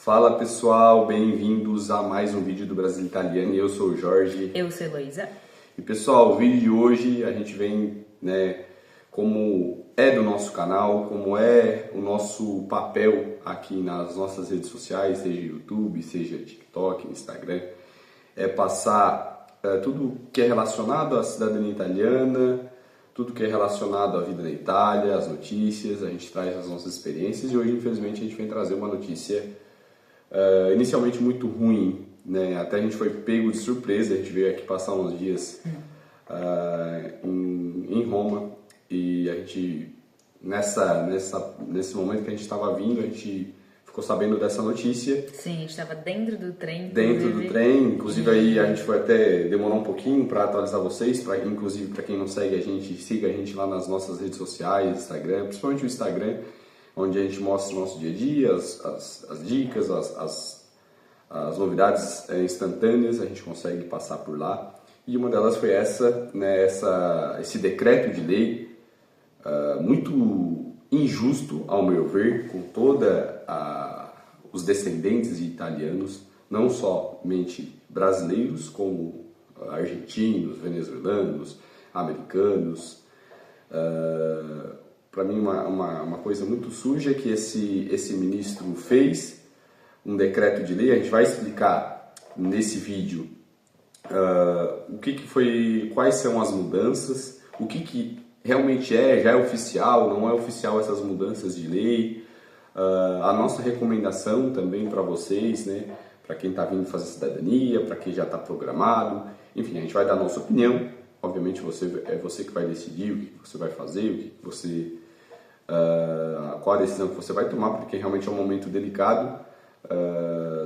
Fala pessoal, bem-vindos a mais um vídeo do Brasil Italiano. Eu sou o Jorge. Eu sou a Heloísa. E pessoal, o vídeo de hoje a gente vem, como é do nosso canal, como é o nosso papel aqui nas nossas redes sociais, seja YouTube, seja TikTok, Instagram, é passar tudo que é relacionado à cidadania italiana, tudo que é relacionado à vida na Itália, as notícias, a gente traz as nossas experiências e hoje, infelizmente, a gente vem trazer uma notícia inicialmente muito ruim, né? Até a gente foi pego de surpresa, a gente veio aqui passar uns dias em Roma e a gente, nesse momento que a gente estava vindo, a gente ficou sabendo dessa notícia. Sim, a gente estava dentro do trem. Inclusive aí a gente foi até, demorou um pouquinho para atualizar vocês, inclusive para quem não segue a gente, siga a gente lá nas nossas redes sociais, Instagram, principalmente o Instagram, onde a gente mostra o nosso dia a dia, as dicas, as novidades instantâneas, a gente consegue passar por lá. E uma delas foi esse decreto de lei muito injusto, ao meu ver, com os descendentes de italianos, não somente brasileiros, como argentinos, venezuelanos, americanos. Para mim, uma coisa muito suja que esse ministro fez, um decreto de lei. A gente vai explicar nesse vídeo o que foi, quais são as mudanças, o que realmente já é oficial, não é oficial essas mudanças de lei, a nossa recomendação também para vocês, né, para quem está vindo fazer cidadania, para quem já está programado, enfim, a gente vai dar a nossa opinião. Obviamente é você que vai decidir o que você vai fazer, qual a decisão que você vai tomar, porque realmente é um momento delicado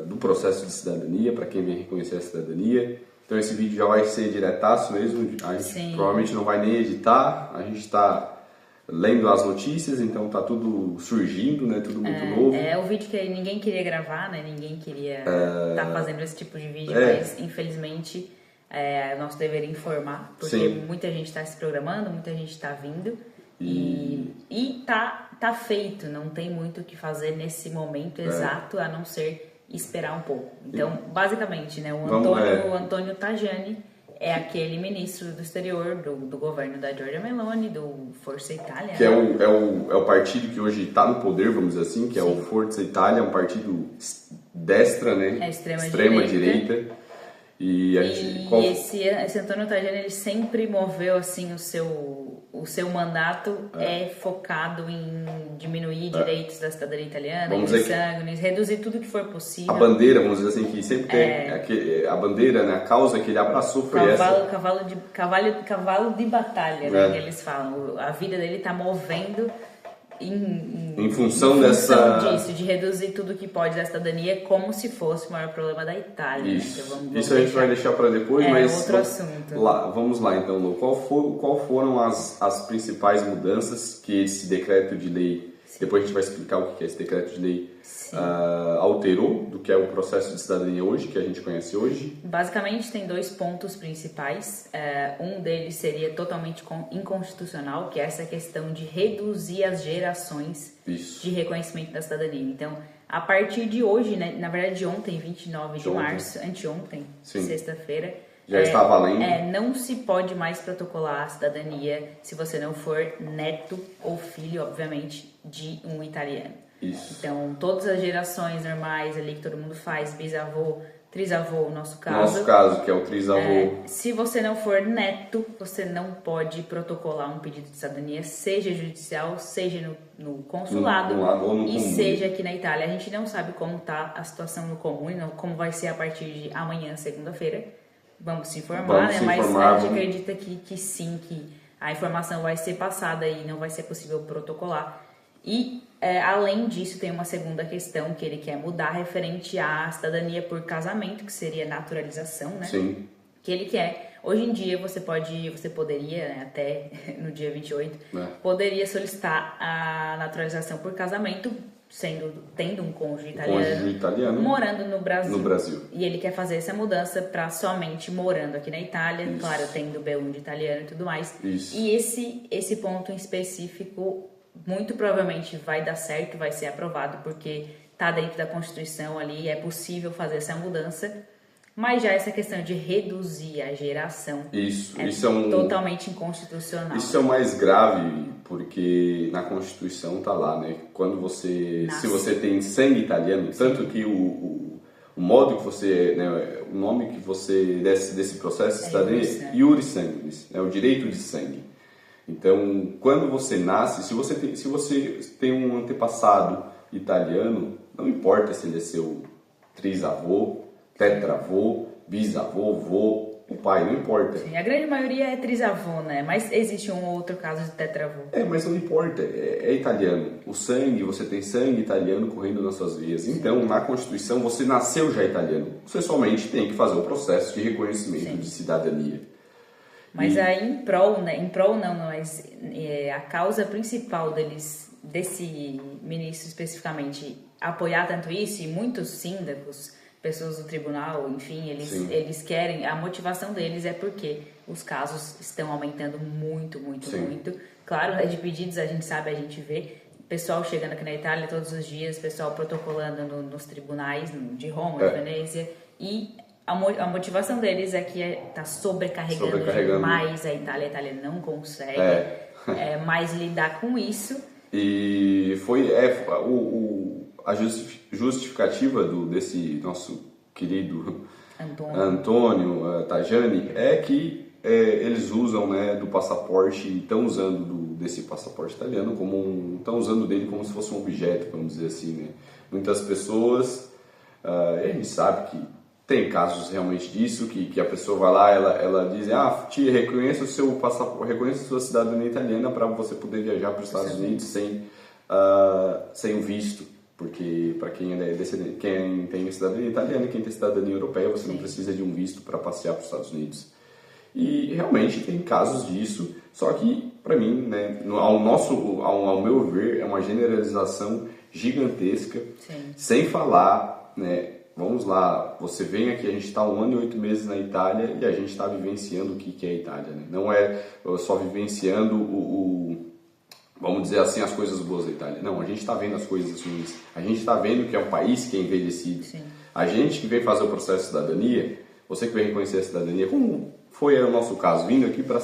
do processo de cidadania, para quem vem reconhecer a cidadania. Então esse vídeo já vai ser diretaço mesmo, a gente provavelmente não vai nem editar, a gente está lendo as notícias, então está tudo surgindo, né? Tudo muito novo. É o vídeo que ninguém queria gravar, né? Ninguém queria estar fazendo esse tipo de vídeo, mas infelizmente é nosso dever informar, porque muita gente está se programando, muita gente está vindo e tá feito, não tem muito o que fazer nesse momento exato, a não ser esperar um pouco. Então, basicamente, né, o Antonio Tajani é aquele ministro do exterior do governo da Giorgia Meloni, do Forza Italia. Que é o partido que hoje está no poder, vamos dizer assim, que é o Forza Italia, um partido destra, né? Extrema direita. E esse Antonio Tajani, ele sempre moveu assim o seu mandato focado em diminuir direitos da cidadania italiana, reduzir tudo que for possível. A bandeira, vamos dizer assim, que sempre tem a bandeira, né, a causa que ele abraçou foi cavalo de batalha, né, que eles falam. A vida dele está movendo em função disso, de reduzir tudo que pode da cidadania, como se fosse o maior problema da Itália. Isso, isso a gente vai deixar para depois, mas outro assunto. Vamos lá então, Lu. Qual foram as principais mudanças que esse decreto de lei, depois a gente vai explicar o que é esse decreto de lei, alterou do que é o processo de cidadania hoje, que a gente conhece hoje? Basicamente tem dois pontos principais. Um deles seria totalmente inconstitucional, que é essa questão de reduzir as gerações de reconhecimento da cidadania. Então, a partir de hoje, né, na verdade de ontem, 29 de março, anteontem, sexta-feira, já está valendo. Não se pode mais protocolar a cidadania se você não for neto ou filho, obviamente, de um italiano. Isso. Então, todas as gerações normais ali que todo mundo faz, bisavô, trisavô, no nosso caso. Nosso caso, que é o trisavô. Se você não for neto, você não pode protocolar um pedido de cidadania, seja judicial, seja no consulado e seja aqui na Itália. A gente não sabe como está a situação no comune, como vai ser a partir de amanhã, segunda-feira. Vamos se informar, né? Mas a gente acredita que sim, que a informação vai ser passada e não vai ser possível protocolar. E, além disso, tem uma segunda questão que ele quer mudar, referente à cidadania por casamento, que seria naturalização, né? Sim. Que ele quer. Hoje em dia, você poderia, né, até no dia 28, poderia solicitar a naturalização por casamento, tendo um cônjuge italiano morando no Brasil. E ele quer fazer essa mudança para somente morando aqui na Itália, claro, tendo B1 de italiano e tudo mais. Isso. E esse ponto em específico muito provavelmente vai dar certo, vai ser aprovado, porque está dentro da Constituição ali, é possível fazer essa mudança. Mas já essa questão de reduzir a geração isso totalmente inconstitucional. Isso é o mais grave, porque na Constituição tá lá, né? Quando se você tem sangue italiano, tanto que o modo que você, né, o nome que você desse processo está iure sanguinis, é o direito de sangue. Então, quando você nasce, se você tem um antepassado italiano, não importa se ele é seu trisavô, tetravô, bisavô, vô, o pai, não importa. Sim, a grande maioria é trisavô, né? Mas existe um ou outro caso de tetravô. Mas não importa, é italiano. O sangue, você tem sangue italiano correndo nas suas veias. Então, na Constituição, você nasceu já italiano. Você somente tem que fazer o processo de reconhecimento de cidadania. Mas aí em prol não, mas a causa principal desse ministro especificamente, apoiar tanto isso, e muitos síndicos, pessoas do tribunal, enfim, eles querem, a motivação deles é porque os casos estão aumentando muito. Claro, de pedidos a gente sabe, a gente vê, pessoal chegando aqui na Itália todos os dias, pessoal protocolando nos tribunais de Roma, de Venezia, e a motivação deles é que está sobrecarregando demais a Itália não consegue mais lidar com isso. E foi a justificativa desse nosso querido Antônio Tajani é que eles usam, né, do passaporte, estão usando desse passaporte italiano estão usando dele como se fosse um objeto, vamos dizer assim, né? Muitas pessoas, a gente sabe que tem casos realmente disso, que a pessoa vai lá, ela diz, tia, reconheça o seu passaporte, reconheça a sua cidadania italiana para você poder viajar para os Estados Unidos sem o visto, porque para quem é descendente, quem tem cidadania italiana e quem tem cidadania europeia, você não precisa de um visto para passear para os Estados Unidos. E realmente tem casos disso, só que para mim, né, ao meu ver, é uma generalização gigantesca, sem falar, né, vamos lá, você vem aqui, a gente está 1 ano e 8 meses na Itália e a gente está vivenciando o que é a Itália, né? Não é só vivenciando vamos dizer assim, as coisas boas da Itália. Não, a gente está vendo as coisas ruins. A gente está vendo que é um país que é envelhecido. A gente que vem fazer o processo de cidadania, você que vem reconhecer a cidadania, como foi o nosso caso, vindo aqui para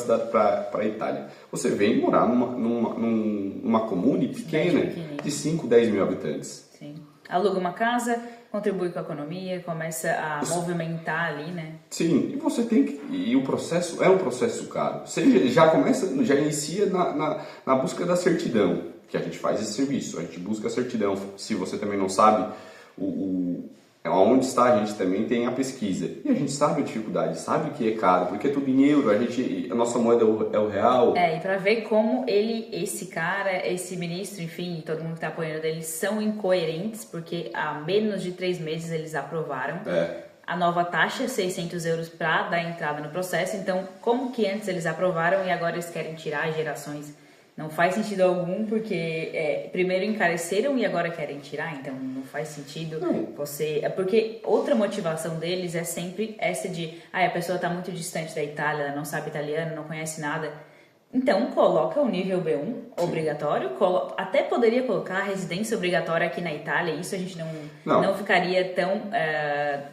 a Itália. Você vem morar numa comune pequena, de 5, 10 mil habitantes. Aluga uma casa, contribui com a economia, começa a movimentar ali, né? Sim, e você tem que... E o processo é um processo caro. Você já inicia na busca da certidão, que a gente faz esse serviço. A gente busca a certidão. Se você também não sabe, onde está, a gente também tem a pesquisa. E a gente sabe a dificuldade, sabe que é caro, porque é tudo em euro, a nossa moeda é o real. E para ver como esse ministro, enfim, todo mundo que está apoiando eles são incoerentes, porque há menos de 3 meses eles aprovaram a nova taxa, 600 euros para dar entrada no processo. Então, como que antes eles aprovaram e agora eles querem tirar as gerações? Não faz sentido algum, porque primeiro encareceram e agora querem tirar, então não faz sentido porque outra motivação deles é sempre essa de a pessoa está muito distante da Itália, ela não sabe italiano, não conhece nada. Então coloca o nível B1 obrigatório, até poderia colocar a residência obrigatória aqui na Itália, isso a gente não ficaria tão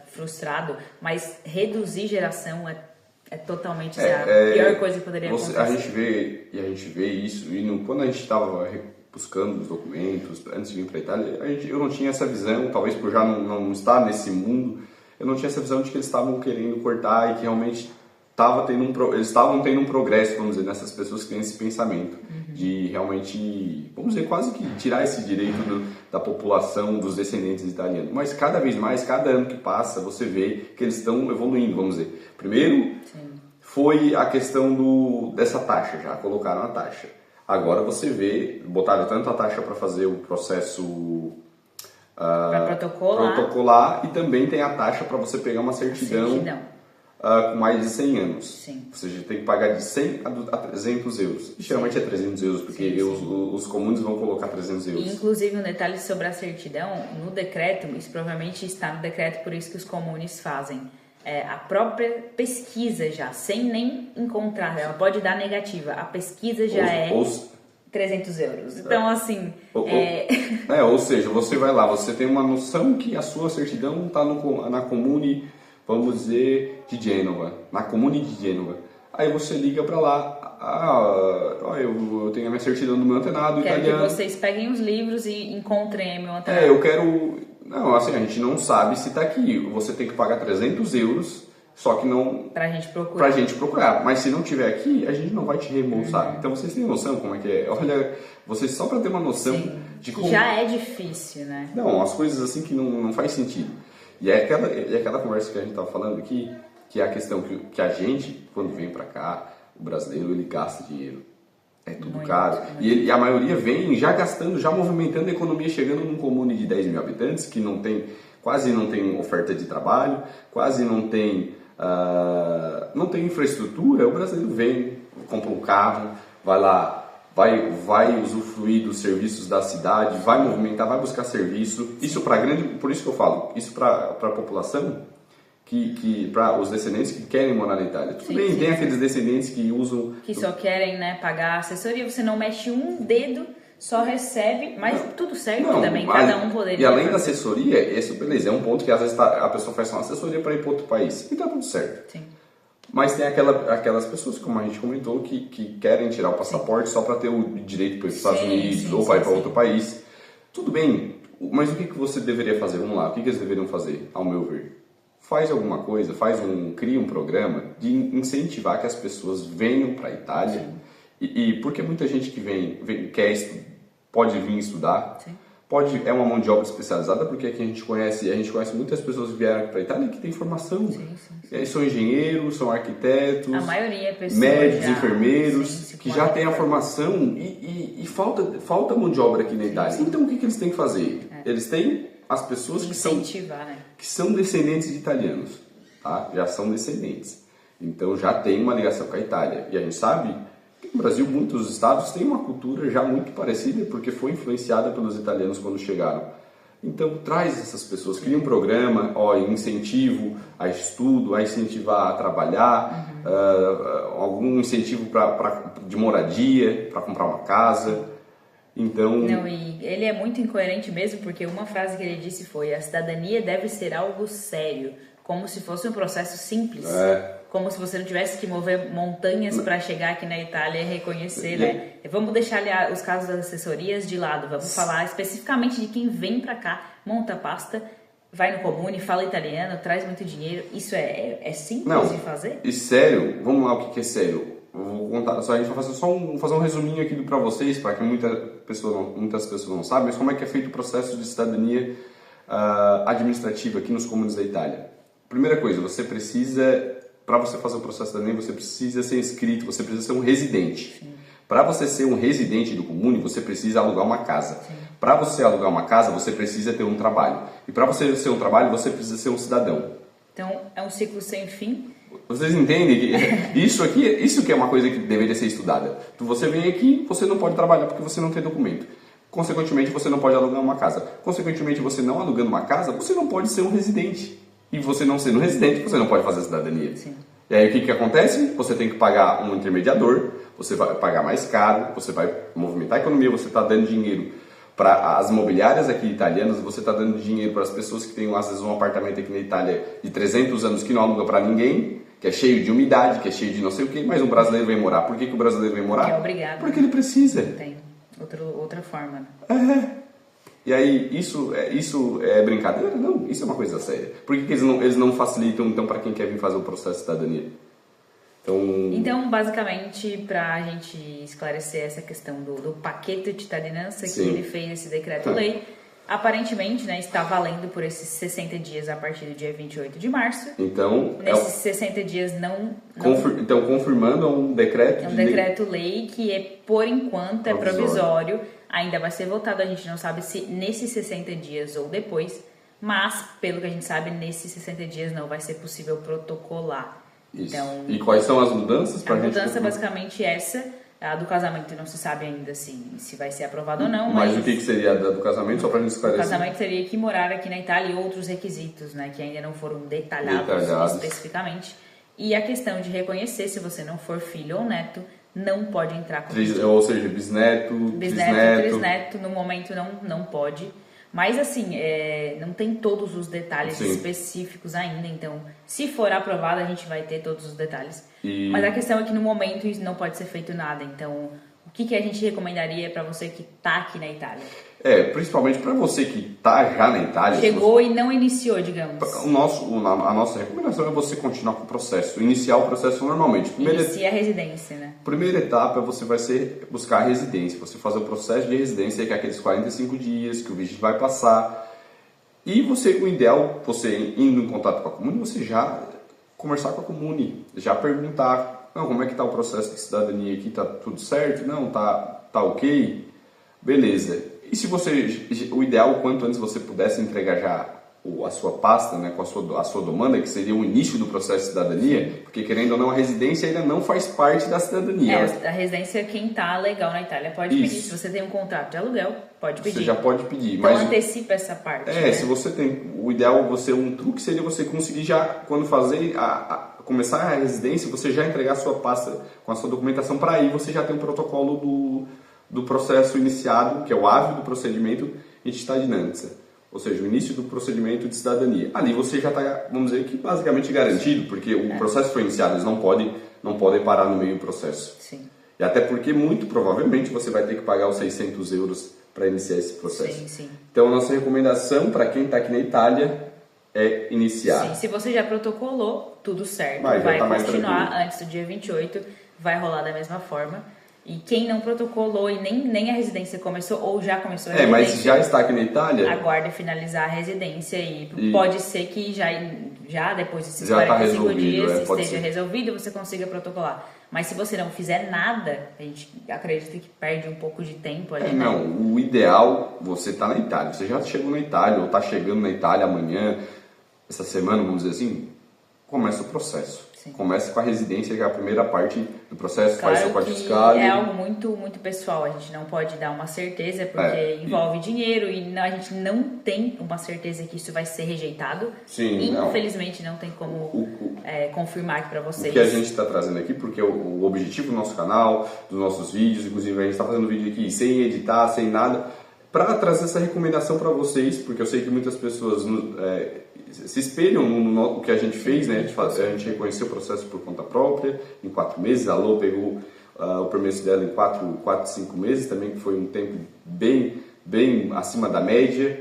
frustrado, mas reduzir geração é totalmente a pior coisa que poderia acontecer. A gente vê isso, e quando a gente estava buscando os documentos, antes de vir para a Itália, eu não tinha essa visão, talvez por já não estar nesse mundo, eu não tinha essa visão de que eles estavam querendo cortar e que realmente eles estavam tendo um progresso, vamos dizer, nessas pessoas que têm esse pensamento de realmente, vamos dizer, quase que tirar esse direito da população, dos descendentes italianos. Mas cada vez mais, cada ano que passa, você vê que eles estão evoluindo, vamos dizer. Primeiro foi a questão dessa taxa, já colocaram a taxa. Agora você vê, botaram tanto a taxa para fazer o processo para protocolar, e também tem a taxa para você pegar uma certidão. Com mais de 100 anos. Ou seja, tem que pagar de 100 a 300 euros. Geralmente é 300 euros, porque os comuns vão colocar 300 euros. E, inclusive, um detalhe sobre a certidão, no decreto, isso provavelmente está no decreto, por isso que os comunes fazem. A própria pesquisa já, sem nem encontrar, ela pode dar negativa. A pesquisa já 300 euros. Então, assim... Ou seja, você vai lá, você tem uma noção que a sua certidão está na Comune, vamos dizer, de Gênova. Na Comune de Gênova. Aí você liga para lá, eu tenho a minha certidão do meu antenado italiano. Quero que vocês peguem os livros e encontrem meu antenado. Eu quero... Não, assim, a gente não sabe se está aqui. Você tem que pagar 300 euros, só que não... Pra gente procurar. Pra gente procurar. Mas se não tiver aqui, a gente não vai te reembolsar. Então vocês têm noção como é que é? Olha, vocês só para ter uma noção de como... Já é difícil, né? Não, as coisas assim que não faz sentido. E é aquela conversa que a gente estava falando aqui, que é a questão que a gente, quando vem para cá, o brasileiro, ele gasta dinheiro. É tudo muito caro. Muito. E a maioria vem já gastando, já movimentando a economia, chegando num comune de 10 mil habitantes, que quase não tem oferta de trabalho, quase não tem infraestrutura. O brasileiro vem, compra um carro, vai lá, vai usufruir dos serviços da cidade, vai movimentar, vai buscar serviço. Isso por isso que eu falo, isso para a população, para os descendentes que querem morar na Itália. Tudo bem, tem aqueles descendentes que usam... Que só querem, né, pagar assessoria, você não mexe um dedo, só recebe, mas tudo certo também, cada um poderia... E além da assessoria, isso beleza, é um ponto que às vezes a pessoa faz uma assessoria para ir para outro país, e tá tudo certo. Sim. Mas tem aquelas pessoas, como a gente comentou, que querem tirar o passaporte só para ter o direito para ir para os Estados Unidos ou para ir para outro país. Tudo bem, mas o que você deveria fazer? Vamos lá, o que eles deveriam fazer, ao meu ver? Faz alguma coisa, cria um programa de incentivar que as pessoas venham para a Itália. E porque muita gente que pode vir estudar, é uma mão de obra especializada, porque aqui a gente conhece muitas pessoas que vieram para a Itália que têm formação. São engenheiros, são arquitetos, a maioria é pessoas médicos, enfermeiros, que já têm a formação e falta mão de obra aqui na Itália. Então o que eles têm que fazer? Eles têm as pessoas que são descendentes de italianos, tá? Já são descendentes. Então já tem uma ligação com a Itália. E a gente sabe que no Brasil muitos estados têm uma cultura já muito parecida, porque foi influenciada pelos italianos quando chegaram. Então traz essas pessoas, cria um programa, incentivo a estudo, a incentivar a trabalhar, algum incentivo de moradia, para comprar uma casa. Então... Não, e ele é muito incoerente mesmo, porque uma frase que ele disse foi: a cidadania deve ser algo sério, como se fosse um processo simples, como se você não tivesse que mover montanhas para chegar aqui na Itália e reconhecer, né? Vamos deixar ali os casos das assessorias de lado, vamos falar especificamente de quem vem para cá, monta pasta, vai no comune, fala italiano, traz muito dinheiro. Isso é simples de fazer? E sério, vamos lá, o que é sério? Eu vou contar, a gente vai fazer um resuminho aqui para vocês, para que muitas pessoas não sabem, mas como é que é feito o processo de cidadania administrativa aqui nos comunes da Itália. Primeira coisa, para você fazer o processo de cidadania, você precisa ser inscrito, você precisa ser um residente. Para você ser um residente do comune, você precisa alugar uma casa. Para você alugar uma casa, você precisa ter um trabalho. E para você ser um trabalho, você precisa ser um cidadão. Então, é um ciclo sem fim. Vocês entendem que isso que é uma coisa que deveria ser estudada. Você vem aqui, você não pode trabalhar porque você não tem documento. Consequentemente, você não pode alugar uma casa. Consequentemente, você não alugando uma casa, você não pode ser um residente. E você não sendo um residente, você não pode fazer a cidadania. E aí, o que acontece? Você tem que pagar um intermediador, você vai pagar mais caro, você vai movimentar a economia, você está dando dinheiro para as imobiliárias aqui italianas, você está dando dinheiro para as pessoas que têm, às vezes, um apartamento aqui na Itália de 300 anos que não aluga para ninguém, que é cheio de umidade, que é cheio de não sei o que, mas um brasileiro vem morar. Por que o brasileiro vem morar? Porque é obrigado. Porque ele precisa. Tem outra forma. E aí, isso é brincadeira? Não, isso é uma coisa séria. Por que eles não facilitam, então, para quem quer vir fazer o processo de cidadania? Então, basicamente, para a gente esclarecer essa questão do paquete de cittadinança, que ele fez esse decreto-lei, aparentemente, né, está valendo por esses 60 dias a partir do dia 28 de março. Então, nesses 60 dias Então, confirmando um decreto... É um decreto-lei que, por enquanto, é provisório. Ainda vai ser votado, a gente não sabe se nesses 60 dias ou depois, mas, pelo que a gente sabe, nesses 60 dias não vai ser possível protocolar. Isso. Então, e quais são as mudanças? A mudança é basicamente essa. A do casamento não se sabe ainda se vai ser aprovado ou não. Mas o que seria a do casamento, só para a gente esclarecer? O casamento teria que morar aqui na Itália e outros requisitos, né, que ainda não foram detalhados especificamente. E a questão de reconhecer, se você não for filho ou neto, não pode entrar com Ou seja, bisneto, trisneto, no momento não pode. Mas assim, não tem todos os detalhes específicos ainda, então se for aprovado a gente vai ter todos os detalhes. Mas a questão é que no momento não pode ser feito nada, então o que a gente recomendaria para você que está aqui na Itália? Principalmente para você que está já na Itália. Chegou e não iniciou, digamos. A nossa recomendação é você continuar com o processo, iniciar o processo normalmente. Inicia a residência, né? Primeira etapa você vai ser buscar a residência, você fazer o processo de residência, que é aqueles 45 dias que o visto vai passar. E o ideal, você indo em contato com a Comune, você já conversar com a Comune, já perguntar, como é que está o processo de cidadania aqui, está tudo certo? Não, tá ok? Beleza. E se o ideal, quanto antes você pudesse entregar já a sua pasta, né, com a sua demanda, que seria o início do processo de cidadania, porque querendo ou não, a residência ainda não faz parte da cidadania. A residência, quem está legal na Itália pode pedir. Se você tem um contrato de aluguel, pode pedir. Você já pode pedir. Então antecipa essa parte. Né? Se você tem, o ideal, um truque seria você conseguir já, quando começar a residência, você já entregar a sua pasta com a sua documentação, para aí você já tem um protocolo do processo iniciado, que é o ávio do procedimento Cittadinanza, ou seja, o início do procedimento de cidadania. Ali você já está, vamos dizer que basicamente garantido, porque o processo foi iniciado, eles não podem parar no meio do processo. Sim. E até porque, muito provavelmente, você vai ter que pagar os 600 euros para iniciar esse processo. Sim. Então, a nossa recomendação para quem está aqui na Itália é iniciar. Sim, se você já protocolou, tudo certo. Vai continuar antes do dia 28, vai rolar da mesma forma. E quem não protocolou e nem a residência começou, ou já começou a residência... mas já está aqui na Itália... Aguarde finalizar a residência e pode ser que já depois desses já 45 dias esteja resolvido e você consiga protocolar. Mas se você não fizer nada, a gente acredita que perde um pouco de tempo ali, né? Não, o ideal, você está na Itália, você já chegou na Itália, ou está chegando na Itália amanhã, essa semana, vamos dizer assim, começa o processo. Sim. Começa com a residência, que é a primeira parte do processo, claro, faz seu parte fiscal. É algo muito, muito pessoal, a gente não pode dar uma certeza, porque envolve dinheiro e a gente não tem uma certeza que isso vai ser rejeitado. Sim, infelizmente não tem como confirmar aqui para vocês. O que a gente está trazendo aqui, porque o objetivo do nosso canal, dos nossos vídeos, inclusive a gente está fazendo vídeo aqui sem editar, sem nada, para trazer essa recomendação para vocês, porque eu sei que muitas pessoas se espelham no que a gente fez, né? A gente reconheceu o processo por conta própria, em 4 meses. A Lô pegou o permesso dela em 4, 5 meses também, que foi um tempo bem acima da média.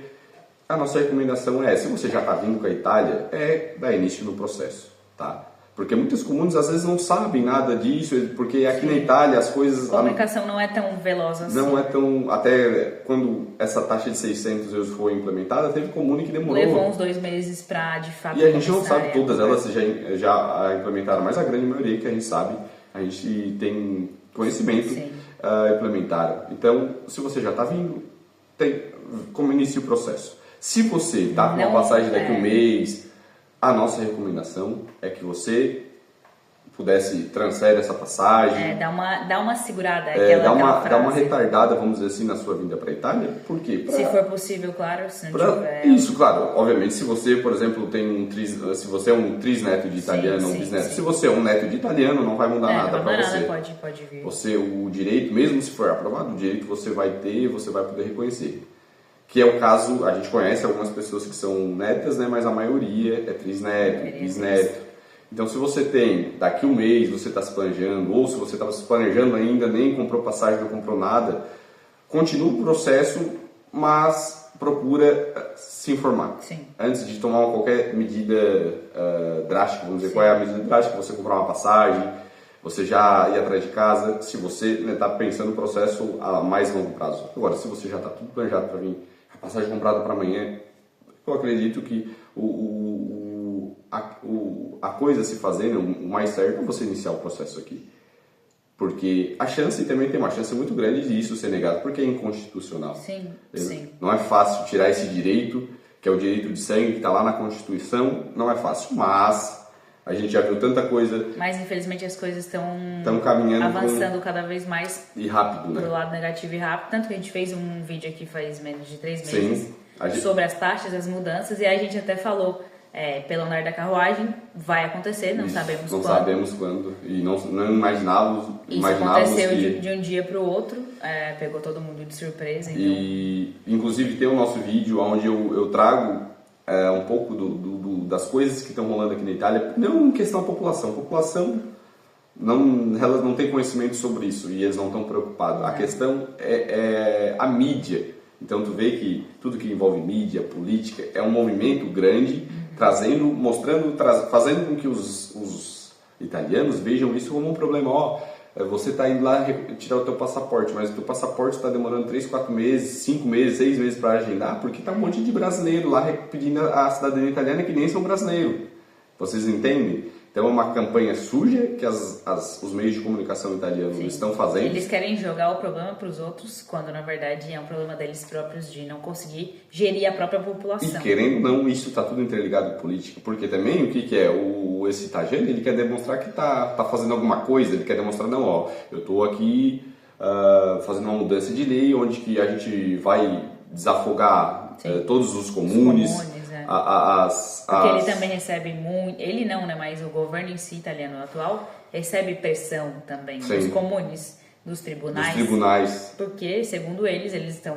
A nossa recomendação se você já está vindo com a Itália, dar início no processo, tá? Porque muitas comunas às vezes não sabem nada disso, porque aqui na Itália as coisas... A comunicação não é tão veloz assim. Não é tão... Até quando essa taxa de 600 euros foi implementada, teve comune que demorou. Levou uns 2 meses para, de fato, e a gente não sabe todas elas já implementaram, mas a grande maioria que a gente sabe, a gente tem conhecimento, implementaram. Então, se você já está vindo, como inicia o processo. Se você está com uma passagem daqui a um mês... A nossa recomendação é que você pudesse transferir essa passagem. Dá uma segurada. Dá uma retardada, vamos dizer assim, na sua vinda para a Itália. Por quê? Se for possível, claro. Se não tiver... Isso, claro. Obviamente, se você, por exemplo, se você é um trisneto de italiano, um bisneto. Se você é um neto de italiano, não vai mudar nada para você. Pode vir. Você, o direito, mesmo se for aprovado, o direito você vai ter, você vai poder reconhecer. Que é o caso, a gente conhece algumas pessoas que são netas, né, mas a maioria é trisneto, bisneto. Então, se você tem, daqui um mês, você está se planejando, ou se você estava se planejando ainda, nem comprou passagem, não comprou nada, continua o processo, mas procura se informar. Sim. Antes de tomar qualquer medida drástica, vamos dizer, qual é a medida drástica? Você comprar uma passagem, você já ir atrás de casa, se você está pensando no processo a mais longo prazo. Agora, se você já está tudo planejado para vir, a passagem comprada para amanhã, eu acredito que a coisa a se fazer, o mais certo é você iniciar o processo aqui. Porque a chance, também tem uma chance muito grande de isso ser negado, porque é inconstitucional. Sim. Não é fácil tirar esse direito, que é o direito de sangue, que está lá na Constituição, não é fácil, mas... A gente já viu tanta coisa... Mas, infelizmente, as coisas estão caminhando... Avançando cada vez mais... E rápido, né? Pro lado negativo e rápido. Tanto que a gente fez um vídeo aqui faz menos de 3 meses... Sobre as taxas, as mudanças. E aí a gente até falou pelo andar da carruagem, vai acontecer, não sabemos quando. Não sabemos quando, e não imaginávamos. Isso aconteceu de um dia para o outro, pegou todo mundo de surpresa. Então... E, inclusive, tem o nosso vídeo onde eu trago um pouco das coisas que estão rolando aqui na Itália, não em questão da população. A população elas não tem conhecimento sobre isso e eles não estão preocupados. A questão é a mídia. Então tu vê que tudo que envolve mídia, política, é um movimento grande, fazendo com que os italianos vejam isso como um problema. Você está indo lá tirar o teu passaporte, mas o teu passaporte está demorando 3, 4 meses, 5 meses, 6 meses para agendar, porque está um monte de brasileiro lá pedindo a cidadania italiana que nem são brasileiros. Vocês entendem? Então é uma campanha suja que os meios de comunicação italianos estão fazendo. Eles querem jogar o problema para os outros, quando na verdade é um problema deles próprios de não conseguir gerir a própria população. E querendo ou não, isso está tudo interligado com política, porque também o que é? Esse Tajani, ele quer demonstrar que está fazendo alguma coisa, ele quer demonstrar, não, eu estou aqui fazendo uma mudança de lei, onde que a gente vai desafogar todos os comunes. Porque ele também recebe muito, ele não, né, mas o governo em si italiano atual recebe pressão também dos comunes, dos tribunais. Porque, segundo eles estão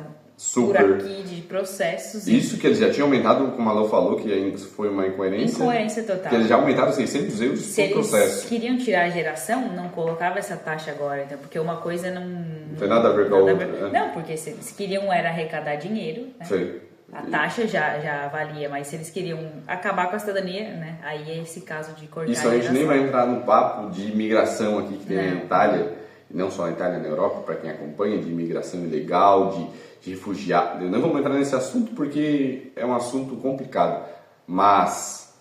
por aqui de processos. Isso que eles já tinham aumentado, como a Lô falou, que ainda foi uma incoerência. Incoerência total. Que eles já aumentaram 600 euros por processo. Se eles queriam tirar a geração, não colocava essa taxa agora, então, porque uma coisa não tem nada a ver com a outra. Não, porque se eles queriam era arrecadar dinheiro, né? Sim. A taxa já valia, mas se eles queriam acabar com a cidadania, né? Aí é esse caso de cortar isso a gente nem vai entrar no papo de imigração aqui que tem na Itália, e não só na Itália, na Europa, para quem acompanha, de imigração ilegal, de refugiado. Não vamos entrar nesse assunto porque é um assunto complicado, mas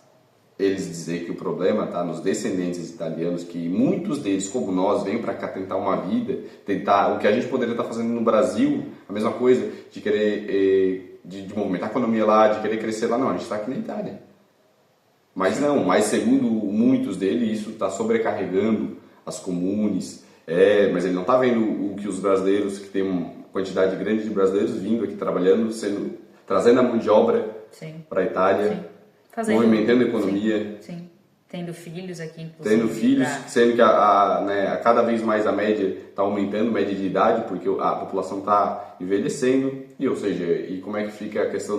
eles dizer que o problema está nos descendentes italianos, que muitos deles, como nós, vêm para cá tentar uma vida, tentar o que a gente poderia estar fazendo no Brasil, a mesma coisa, de querer de movimentar a economia lá, de querer crescer lá, não, a gente está aqui na Itália. Mas não, mas segundo muitos deles, isso está sobrecarregando as comunes, mas ele não está vendo o que os brasileiros, que tem uma quantidade grande de brasileiros vindo aqui trabalhando, trazendo a mão de obra para a Itália, movimentando a economia. Sim. Tendo filhos aqui, inclusive. Tendo filhos, sendo que a cada vez mais a média está aumentando, média de idade, porque a população está envelhecendo, ou seja, e como é que fica a questão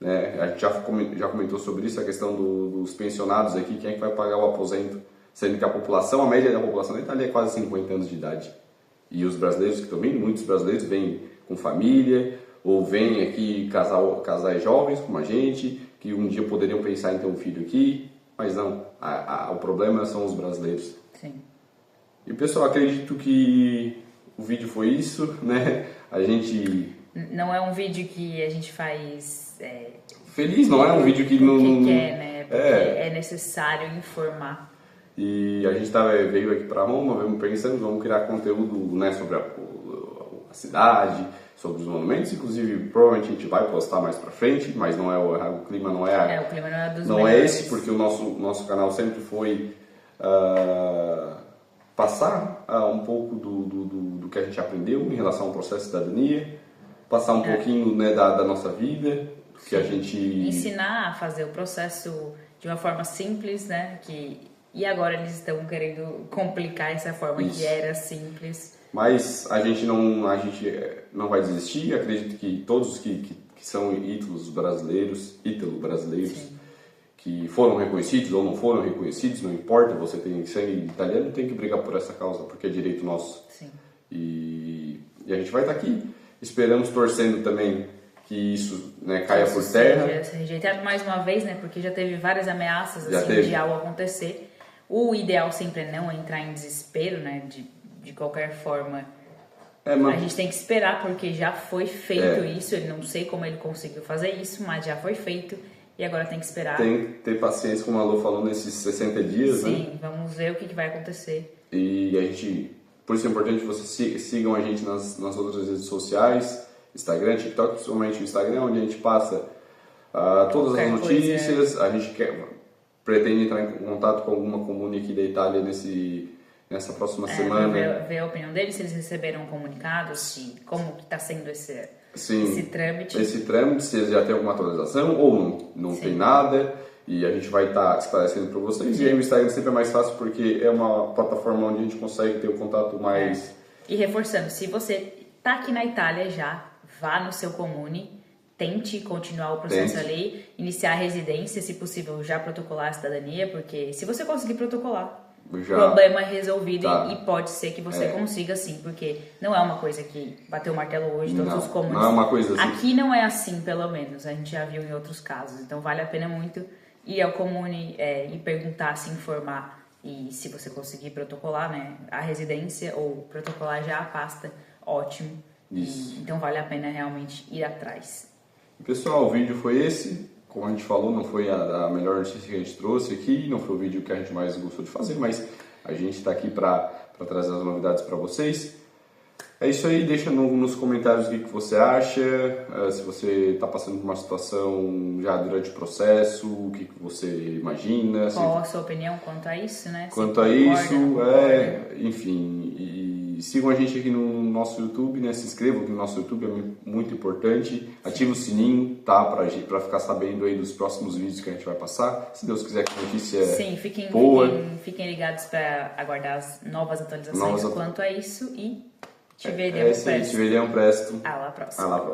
né, a gente já comentou sobre isso, a questão dos pensionados aqui, quem é que vai pagar o aposento, sendo que a média da população da Itália é quase 50 anos de idade. E os brasileiros que estão vindo, muitos brasileiros vêm com família, ou vêm aqui casais jovens como a gente, que um dia poderiam pensar em ter um filho aqui, mas não, o problema são os brasileiros. Sim. E pessoal, acredito que o vídeo foi isso, né? A gente... Não é um vídeo que a gente faz... Feliz, não é um vídeo que não... quer, né? Porque é necessário informar. E a gente veio aqui para Roma, vamos criar conteúdo, né, sobre a cidade, sobre os monumentos, inclusive provavelmente a gente vai postar mais para frente, mas não o clima não é o clima dos não melhores. É esse, porque o nosso canal sempre foi passar um pouco do que a gente aprendeu em relação ao processo de cidadania, passar um pouquinho, né, da nossa vida, do que a gente... Ensinar a fazer o processo de uma forma simples, né, e agora eles estão querendo complicar essa forma que era simples. Mas a gente não vai desistir, acredito que todos que são ítalo-brasileiros, que foram reconhecidos ou não foram reconhecidos, não importa, você tem que ser italiano, tem que brigar por essa causa, porque é direito nosso. Sim. E a gente vai estar aqui, esperamos, torcendo também que isso, né, caia por terra. Seja rejeitado mais uma vez, né, porque já teve várias ameaças de algo acontecer. O ideal sempre é não entrar em desespero, né, de qualquer forma. A gente tem que esperar, porque já foi feito isso. Eu não sei como ele conseguiu fazer isso, mas já foi feito e agora tem que esperar. Tem que ter paciência, como a Lô falou, nesses 60 dias, Sim, né? Vamos ver o que vai acontecer. E por isso é importante que vocês sigam a gente nas outras redes sociais, Instagram, TikTok, principalmente o Instagram, onde a gente passa todas as notícias. A gente pretende entrar em contato com alguma comune aqui da Itália nessa próxima semana. Ver a opinião deles, se eles receberam um comunicado, como está sendo esse trâmite. Esse trâmite, se já tem alguma atualização ou não tem nada. E a gente vai estar esclarecendo para vocês. E aí o Instagram sempre é mais fácil porque é uma plataforma onde a gente consegue ter o contato mais... E reforçando, se você está aqui na Itália já, vá no seu comune, tente continuar o processo ali, iniciar a residência, se possível já protocolar a cidadania, porque se você conseguir protocolar, o problema é resolvido e pode ser que você consiga sim, porque não é uma coisa que bateu o martelo hoje, todos os comunes. Não é uma coisa assim. Aqui não é assim, pelo menos, a gente já viu em outros casos, então vale a pena muito ir ao comune e perguntar, se informar, e se você conseguir protocolar, né, a residência ou protocolar já a pasta, ótimo. Isso. Então vale a pena realmente ir atrás. Pessoal, o vídeo foi esse. Como a gente falou, não foi a melhor notícia que a gente trouxe aqui, não foi o vídeo que a gente mais gostou de fazer, mas a gente está aqui para trazer as novidades para vocês. É isso aí, deixa nos comentários o que você acha, se você está passando por uma situação já durante o processo, o que você imagina. Qual a sua opinião quanto a isso, né? Quanto a isso, enfim, e sigam a gente aqui no nosso YouTube, né? Se inscrevam aqui no nosso YouTube, é muito importante. Ative o sininho, tá? Para ficar sabendo aí dos próximos vídeos que a gente vai passar. Se Deus quiser que a notícia boa. Fiquem ligados para aguardar as novas atualizações quanto a isso e te veremos presto. Te veremos presto. Alla prossima. Alla prossima.